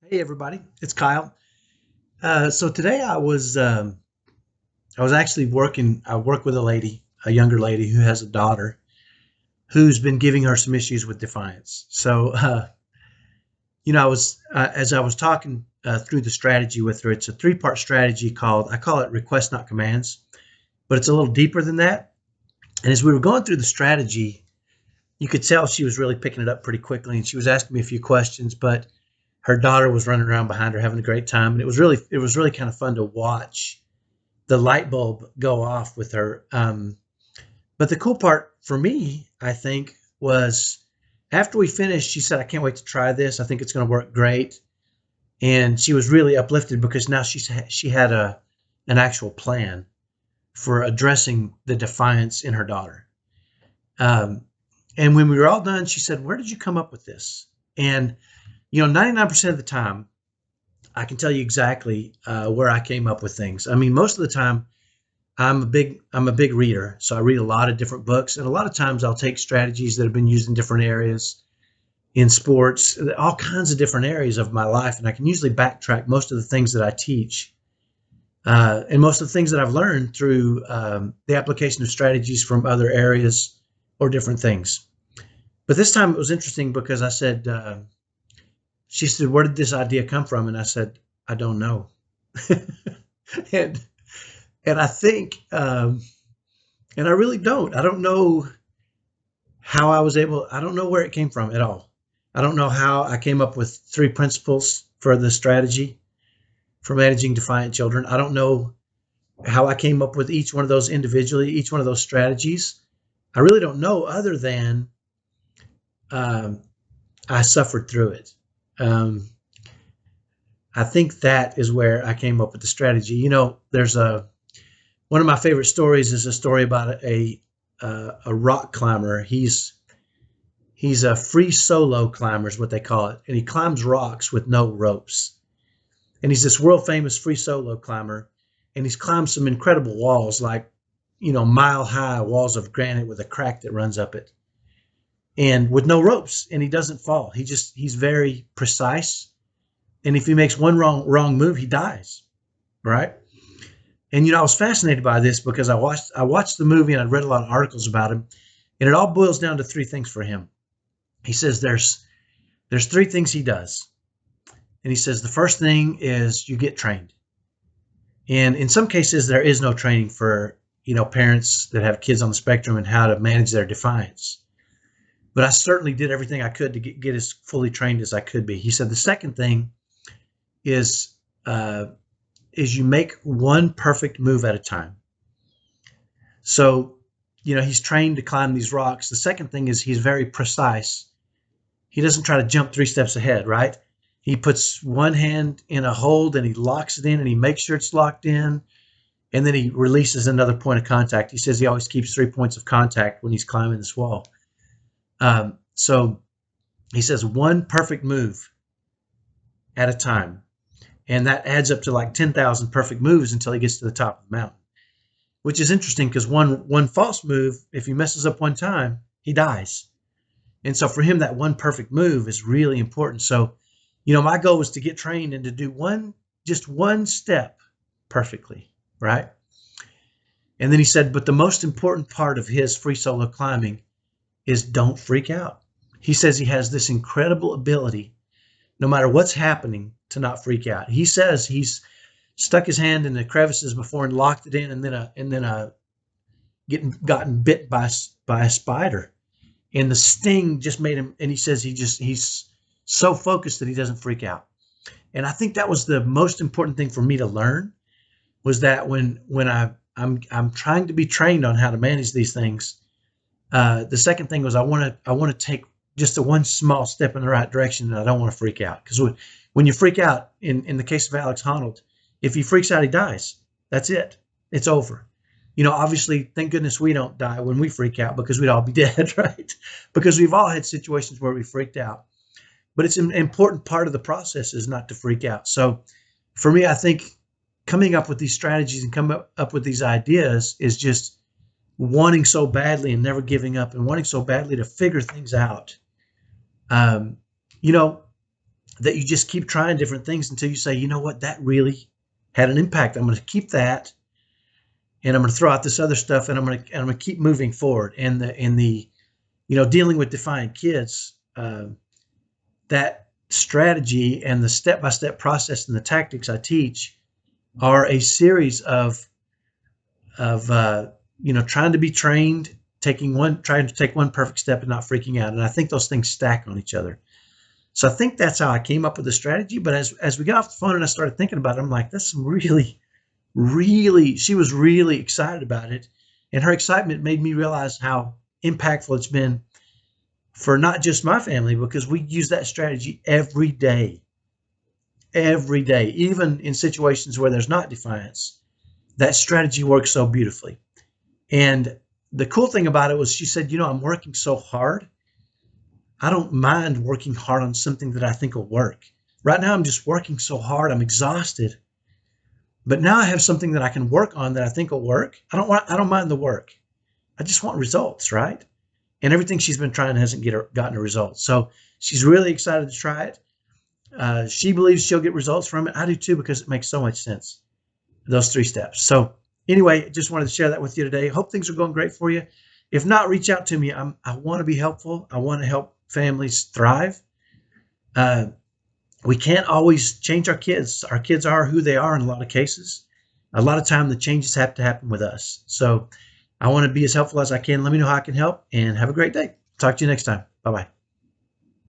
Hey everybody, it's Kyle. So today I was actually working. I work with a lady, a younger lady who has a daughter who's been giving her some issues with defiance. I was as I was talking through the strategy with her. It's a three-part strategy called I call it request not commands, but it's a little deeper than that. And as we were going through the strategy, you could tell she was really picking it up pretty quickly, and she was asking me a few questions, but her daughter was running around behind her having a great time, and it was really kind of fun to watch the light bulb go off with her. But the cool part for me, I think, was after we finished, she said, "I can't wait to try this. I think it's going to work great." And she was really uplifted because now she had a an actual plan for addressing the defiance in her daughter. Um, and when we were all done, she said, "Where did you come up with this?" And 99% of the time, I can tell you exactly where I came up with things. I mean, most of the time, I'm a big reader, so I read a lot of different books, and a lot of times I'll take strategies that have been used in different areas, in sports, all kinds of different areas of my life, and I can usually backtrack most of the things that I teach, and most of the things that I've learned through the application of strategies from other areas or different things. But this time it was interesting because she said, "Where did this idea come from?" And I said, "I don't know." and and I think, and I really don't. I don't know how I was able. I don't know where it came from at all. I don't know how I came up with three principles for the strategy for managing defiant children. I don't know how I came up with each one of those individually, each one of those strategies. I really don't know, other than um, I suffered through it. Um, I think that is where I came up with the strategy. There's a one of my favorite stories is a story about a rock climber. He's a free solo climber is what they call it, and he climbs rocks with no ropes. And he's this world famous free solo climber, and he's climbed some incredible walls, like mile high walls of granite with a crack that runs up it, and with no ropes. And he doesn't fall. He's very precise, and if he makes one wrong move, he dies. Right? And I was fascinated by this because I watched the movie and I'd read a lot of articles about him, and it all boils down to three things for him. He says there's three things he does, and he says the first thing is you get trained, and in some cases there is no training for parents that have kids on the spectrum and how to manage their defiance. But I certainly did everything I could to get as fully trained as I could be. He said the second thing is uh, is you make one perfect move at a time. So, he's trained to climb these rocks. The second thing is he's very precise. He doesn't try to jump three steps ahead, right? He puts one hand in a hold and he locks it in and he makes sure it's locked in. And then he releases another point of contact. He says he always keeps 3 points of contact when he's climbing this wall. So he says one perfect move at a time. And that adds up to like 10,000 perfect moves until he gets to the top of the mountain, which is interesting because one false move, if he messes up one time, he dies. And so for him, that one perfect move is really important. So, my goal was to get trained and to do just one step perfectly, right? And then he said, but the most important part of his free solo climbing is don't freak out. He says he has this incredible ability, no matter what's happening, to not freak out. He says he's stuck his hand in the crevices before and locked it in, and then gotten bit by a spider, and the sting just made him. And he says he's so focused that he doesn't freak out. And I think that was the most important thing for me to learn, was that when I'm trying to be trained on how to manage these things. The second thing was I want to take just a one small step in the right direction, and I don't want to freak out, because when you freak out, in the case of Alex Honnold, if he freaks out, he dies. That's it. It's over. Obviously, thank goodness we don't die when we freak out, because we'd all be dead, right? Because we've all had situations where we freaked out. But it's an important part of the process is not to freak out. So for me, I think coming up with these strategies and coming up with these ideas is just wanting so badly and never giving up, and wanting so badly to figure things out. Um, you know, that you just keep trying different things until you say, you know what, that really had an impact. I'm going to keep that, and I'm going to throw out this other stuff, and I'm going to keep moving forward. And the dealing with Defiant Kids, that strategy and the step by step process and the tactics I teach are a series of trying to be trained, trying to take one perfect step and not freaking out. And I think those things stack on each other. So I think that's how I came up with the strategy. But as we got off the phone and I started thinking about it, I'm like, that's really, really, she was really excited about it. And her excitement made me realize how impactful it's been for not just my family, because we use that strategy every day, even in situations where there's not defiance. That strategy works so beautifully. And the cool thing about it was she said, I'm working so hard. I don't mind working hard on something that I think will work. Right now, I'm just working so hard. I'm exhausted. But now I have something that I can work on that I think will work. I don't mind the work. I just want results, right? And everything she's been trying hasn't gotten a result. So she's really excited to try it. She believes she'll get results from it. I do too, because it makes so much sense, those 3 steps. So anyway, just wanted to share that with you today. Hope things are going great for you. If not, reach out to me. I want to be helpful. I want to help families thrive. We can't always change our kids. Our kids are who they are in a lot of cases. A lot of time the changes have to happen with us. So I want to be as helpful as I can. Let me know how I can help, and have a great day. Talk to you next time. Bye-bye.